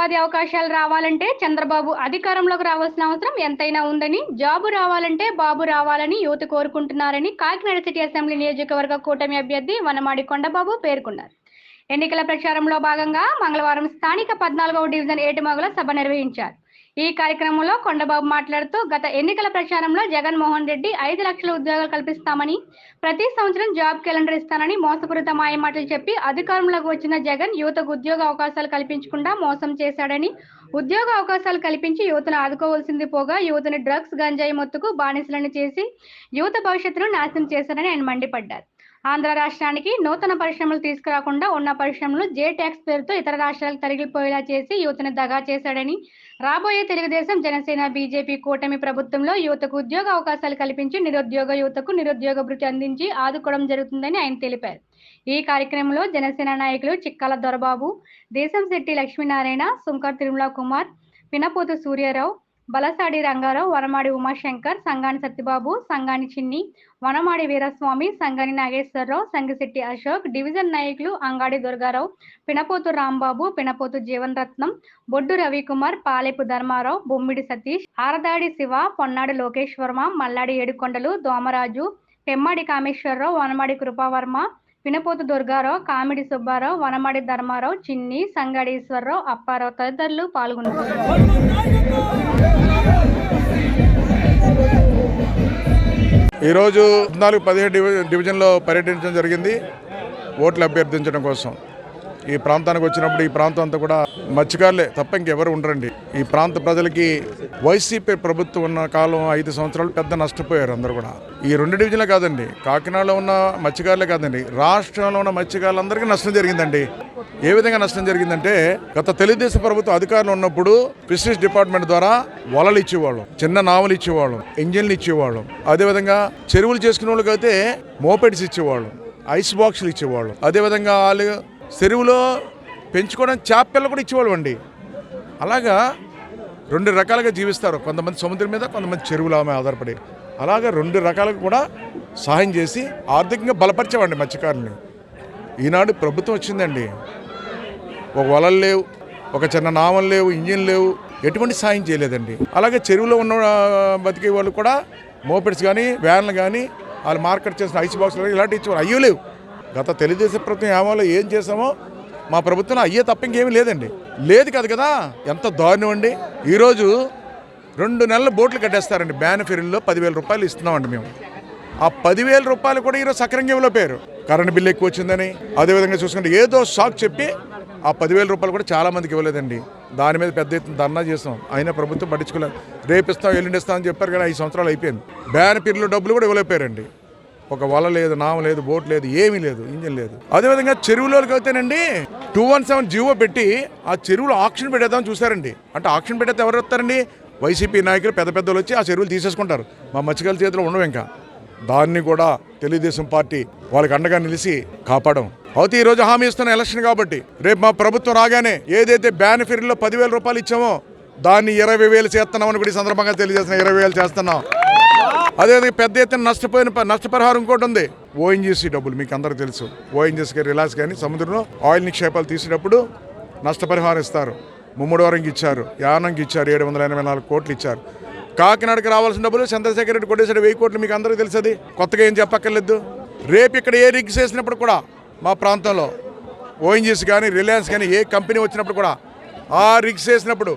ఉపాధి అవకాశాలు రావాలంటే చంద్రబాబు అధికారంలోకి రావాల్సిన అవసరం ఎంతైనా ఉందని, జాబు రావాలంటే బాబు రావాలని యువత కోరుకుంటున్నారని కాకినాడ సిటీ అసెంబ్లీ నియోజకవర్గ కూటమి అభ్యర్థి వనమాడి కొండబాబు పేర్కొన్నారు. ఎన్నికల ప్రచారంలో భాగంగా మంగళవారం స్థానిక 14వ డివిజన్ ఏటిమగుల సభ నిర్వహించారు. ఈ కార్యక్రమంలో కొండబాబు మాట్లాడుతూ, గత ఎన్నికల ప్రచారంలో జగన్మోహన్ రెడ్డి 5 లక్షల ఉద్యోగాలు కల్పిస్తామని, ప్రతి సంవత్సరం జాబ్ క్యాలెండర్ ఇస్తానని మోసపూరిత మాయమాటలు చెప్పి అధికారంలోకి వచ్చిన జగన్ యువతకు ఉద్యోగ అవకాశాలు కల్పించకుండా మోసం చేశాడని, ఉద్యోగ అవకాశాలు కల్పించి యువతను ఆదుకోవాల్సింది పోగా యువతని డ్రగ్స్, గంజాయి మత్తుకు బానిసలను చేసి యువత భవిష్యత్తును నాశనం చేశారని ఆయన మండిపడ్డారు. ఆంధ్ర రాష్ట్రానికి నూతన పరిశ్రమలు తీసుకురాకుండా ఉన్న పరిశ్రమలు జే ట్యాక్స్ పేరుతో ఇతర రాష్ట్రాలకు తరిగిపోయేలా చేసి యువతను దగా చేశాడని, రాబోయే తెలుగుదేశం, జనసేన, బీజేపీ కూటమి ప్రభుత్వంలో యువతకు ఉద్యోగ అవకాశాలు కల్పించి నిరుద్యోగ యువతకు నిరుద్యోగ భృతి అందించి ఆదుకోవడం జరుగుతుందని ఆయన తెలిపారు. ఈ కార్యక్రమంలో జనసేన నాయకులు చిక్కాల దొరబాబు, దేశంశెట్టి లక్ష్మీనారాయణ, సుంకర్ తిరుమల కుమార్, పినపోతు సూర్యారావు, బలసాడి రంగారావు, వనమాడి ఉమాశంకర్, సంగాని సత్యబాబు, సంగాని చిన్ని, వనమాడి వీరస్వామి, సంగాని నాగేశ్వరరావు, సంగిశెట్టి అశోక్, డివిజన్ నాయకులు అంగాడి దుర్గారావు, పినపోతు రాంబాబు, పినపోతు జీవన్ రత్నం, బొడ్డు రవికుమార్, పాలెపు ధర్మారావు, బొమ్మిడి సతీష్, ఆరదాడి శివ, పొన్నాడు లోకేశ్వర్మ, మల్లాడి ఏడుకొండలు, దోమరాజు, పెమ్మాడి కామేశ్వరరావు, వనమాడి కృపావర్మ, పినపోతు దుర్గారావు, కామిడి సుబ్బారావు, వనమాడి ధర్మారావు, చిన్ని, సంగాడి ఈశ్వరరావు, అప్పారావు తదితరులు పాల్గొన్నారు. ఈరోజు 14-17 డివిజన్లో పర్యటించడం జరిగింది ఓట్లు అభ్యర్థించడం కోసం. ఈ ప్రాంతానికి వచ్చినప్పుడు ఈ ప్రాంతం అంతా కూడా మత్స్యకారులే తప్ప ఇంకెవరు ఉండరండి. ఈ ప్రాంత ప్రజలకి వైసీపీ ప్రభుత్వం ఉన్న కాలం 5 సంవత్సరాలు పెద్ద నష్టపోయారు అందరూ కూడా. ఈ 2 డివిజన్లే కాదండి, కాకినాడలో ఉన్న మత్స్యకారులే కాదండి, రాష్ట్రంలో ఉన్న మత్స్యకారులందరికీ నష్టం జరిగిందండి. ఏ విధంగా నష్టం జరిగిందంటే, గత తెలుగుదేశం ప్రభుత్వం అధికారంలో ఉన్నప్పుడు ఫిషరీస్ డిపార్ట్మెంట్ ద్వారా వలలు ఇచ్చేవాళ్ళం, చిన్న నావలు ఇచ్చేవాళ్ళం, ఇంజిన్లు ఇచ్చేవాళ్ళం. అదేవిధంగా చెరువులు చేసుకునే వాళ్ళకి అయితే మోపెడ్స్ ఇచ్చేవాళ్ళం, ఐస్ బాక్సులు ఇచ్చేవాళ్ళం. అదేవిధంగా వాళ్ళు చెరువులో పెంచుకోవడం చేపలు కూడా ఇచ్చేవాళ్ళు అండి. అలాగా 2 రకాలుగా జీవిస్తారు, కొంతమంది సముద్రం మీద, కొంతమంది చెరువుల మీద ఆధారపడి. అలాగా 2 రకాలుగా కూడా సహాయం చేసి ఆర్థికంగా బలపరిచేవాడి మత్స్యకారుల్ని. ఈనాడు ప్రభుత్వం వచ్చిందండి, ఒక వలలు లేవు, ఒక చిన్న నావలు లేవు, ఇంజిన్ లేవు, ఎటువంటి సాయం చేయలేదండి. అలాగే చెరువులో ఉన్న బతికే వాళ్ళు కూడా మోపెడ్స్ కానీ, వ్యాన్లు కానీ, వాళ్ళు మార్కెట్ చేసిన ఐస్ బాక్స్లు ఇలాంటివి ఇచ్చేవాళ్ళు. అయ్యో లేవు. గత తెలుగుదేశం ప్రభుత్వం ఏమో ఏం చేసామో మా ప్రభుత్వం అయ్యే తప్ప ఇంకేమీ లేదండి. లేదు కాదు కదా, ఎంత దారుణం అండి. ఈరోజు 2 నెలల బోట్లు కట్టేస్తారండి. బ్యాన్ ఫెరీల్లో 10,000 రూపాయలు ఇస్తున్నామండి మేము. ఆ 10,000 రూపాయలు కూడా ఈరోజు సక్రంగా ఇవ్వలేపారు. కరెంట్ బిల్లు ఎక్కువ వచ్చిందని, అదేవిధంగా చూసుకుంటే ఏదో షాక్ చెప్పి ఆ 10,000 రూపాయలు కూడా చాలామందికి ఇవ్వలేదండి. దాని మీద పెద్ద ఎత్తున ధర్నా చేస్తాం, అయినా ప్రభుత్వం పట్టించుకోలేదు. రేపిస్తాం, ఎల్లుండిస్తాం అని చెప్పారు కానీ 5 సంవత్సరాలు అయిపోయింది. బ్యాన్ ఫెరీలో డబ్బులు కూడా ఇవ్వలేపారండి. ఒక వల లేదు, నామ లేదు, బోట్ లేదు, ఏమీ లేదు, ఇంజిన్ లేదు. అదేవిధంగా చెరువులోకి అయితేనండి 217 జీవో పెట్టి ఆ చెరువులు ఆక్షన్ పెట్టేద్దామని చూసారండి. అంటే ఆక్షన్ పెట్టేస్తే ఎవరు వస్తారండి? వైసీపీ నాయకులు పెద్ద పెద్దలు వచ్చి ఆ చెరువులు తీసేసుకుంటారు. మా మత్స్యకారుల చేతిలో ఉండవు. ఇంకా దాన్ని కూడా తెలుగుదేశం పార్టీ వాళ్ళకి అండగా నిలిచి కాపాడం అవుతే. ఈరోజు హామీ ఇస్తున్న ఎలక్షన్ కాబట్టి రేపు మా ప్రభుత్వం రాగానే ఏదైతే బ్యాన్ ఫెరీలో 10,000 రూపాయలు ఇచ్చామో దాన్ని 20,000 చేస్తున్నామని కూడా ఈ సందర్భంగా తెలియజేస్తున్నాం. 20,000 చేస్తున్నాం. అదేవిధంగా పెద్ద ఎత్తున నష్టపరిహారం ఇంకోటి ఉంది. ఓఎన్జీసీ డబ్బులు మీకు అందరికీ తెలుసు. ఓఎన్జీసీ కానీ, రిలాక్స్ కానీ సముద్రంలో ఆయిల్ నిక్షేపాలు తీసినప్పుడు నష్టపరిహారం ఇస్తారు. ముమ్మడివారంకి ఇచ్చారు, యానంకి ఇచ్చారు, 784 కోట్లు ఇచ్చారు. కాకినాడకి రావాల్సిన డబ్బులు చంద్రశేఖర్ రెడ్డి కొట్టేసాడు 1000 కోట్లు. మీకు అందరికీ తెలుసది, కొత్తగా ఏం చెప్పక్కర్లేదు. రేపు ఇక్కడ ఏ రిగ్స్ వేసినప్పుడు కూడా మా ప్రాంతంలో ఓఎన్జీసీ కానీ, రిలయన్స్ కానీ ఏ కంపెనీ వచ్చినప్పుడు కూడా ఆ రిగ్స్ వేసినప్పుడు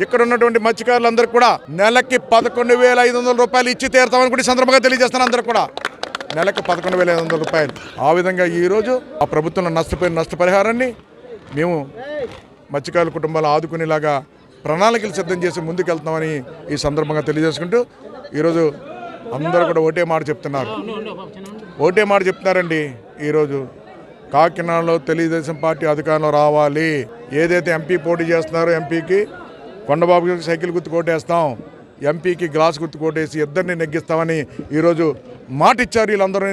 ఇక్కడ ఉన్నటువంటి మత్స్యకారులందరూ కూడా నెలకి 11,500 రూపాయలు ఇచ్చి తీరుతామని కూడా సందర్భంగా తెలియజేస్తాను. అందరూ కూడా నెలకు 11,500 రూపాయలు. ఆ విధంగా ఈరోజు ఆ ప్రభుత్వంలో నష్టపోయిన నష్టపరిహారాన్ని మేము మత్స్యకారుల కుటుంబాలు ఆదుకునేలాగా ప్రణాళికలు సిద్ధం చేసి ముందుకెళ్తామని ఈ సందర్భంగా తెలియజేసుకుంటూ ఈరోజు అందరూ కూడా ఒకటే మాట చెప్తున్నారండి. ఈరోజు కాకినాడలో తెలుగుదేశం పార్టీ అధికారంలో రావాలి. ఏదైతే ఎంపీ పోటీ చేస్తున్నారో ఎంపీకి కొండబాబుకి సైకిల్ గుర్తు కొట్టేస్తాం, ఎంపీకి గ్లాస్ గుర్తు కొట్టేసి ఇద్దరిని నెగ్గిస్తామని ఈరోజు మాట ఇచ్చారు. వీళ్ళందరూ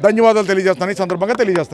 ధన్యవాదాలు తెలియజేస్తానని ఈ సందర్భంగా తెలియజేస్తున్నాను.